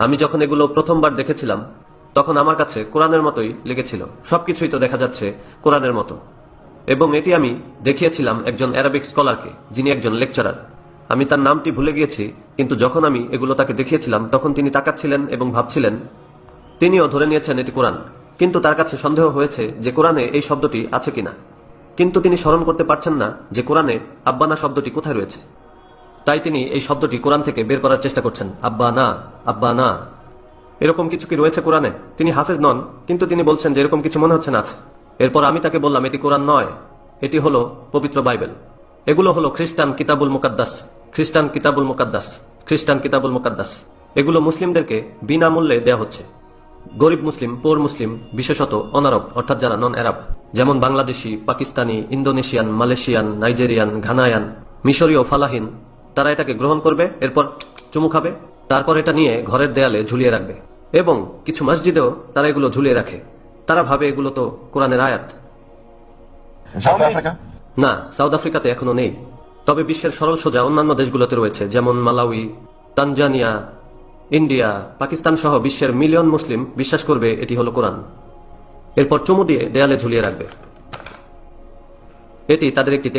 আমি যখন এগুলো প্রথমবার দেখেছিলাম তখন আমার কাছে কোরআনের মতোই লেগেছিল। সবকিছুই তো দেখা যাচ্ছে কোরআনের মতো। এবং এটি আমি দেখিয়েছিলাম একজন অ্যারাবিক স্কলারকে, যিনি একজন লেকচারার। আমি তার নামটি ভুলে গিয়েছি, কিন্তু যখন আমি এগুলো তাকে দেখিয়েছিলাম তখন তিনি তাকাচ্ছিলেন এবং ভাবছিলেন। তিনিও ধরে নিয়েছেন এটি কোরআন, কিন্তু তার কাছে সন্দেহ হয়েছে যে কোরআনে এই শব্দটি আছে কিনা। কিন্তু তিনি স্মরণ করতে পারছেন না যে কোরআনে আব্বানা শব্দটি কোথায় রয়েছে। তাই তিনি এই শব্দটি কোরআন থেকে বের করার চেষ্টা করছেন, আব্বা না, আব্বা না। এরকম কিছু কি রয়েছে কোরআনে? তিনি হাফেজ নন, কিন্তু তিনি বলছেন যে এরকম কিছু মনে হচ্ছে না আছে। এরপর আমি তাকে বললাম, এটি কোরআন নয়, এটি হলো পবিত্র বাইবেল। এগুলো হলো খ্রিস্টান কিতাবুল মুকাদ্দাস, খ্রিস্টান কিতাবুল মুকাদ্দাস, খ্রিস্টান কিতাবুল মুকাদ্দাস। এগুলো মুসলিমদেরকে বিনামূল্যে দেয়া হচ্ছে। গরিব মুসলিম, পোর মুসলিম, বিশেষত অনারব অর্থাৎ যারা নন আরব, যেমন Bangladeshi, Pakistani, Indonesian, Malaysian, Nigerian, Ghanaian, মিশরীয়, ফালাহিন, তারা এটাকে গ্রহণ করবে, এরপর চুমু খাবে, তারপর এটা নিয়ে ঘরের দেয়ালে ঝুলিয়ে রাখবে। এবং কিছু মসজিদেও তারা এগুলো ঝুলিয়ে রাখে। তারা ভাবে এগুলো তো কোরআনের আয়াত। South Africa? না, সাউথ আফ্রিকাতে এখনো নেই, তবে বিশ্বের সরল সোজা অন্যান্য দেশগুলোতে রয়েছে, যেমন মালাউই, তানজানিয়া, ইন্ডিয়া, পাকিস্তান সহ বিশ্বের মিলিয়ন মুসলিম বিশ্বাস করবে এটি হলো কোরআন। এরপর চুমু দিয়ে দেয়ালে ঝুলিয়ে রাখবে। এটি তাদের একটি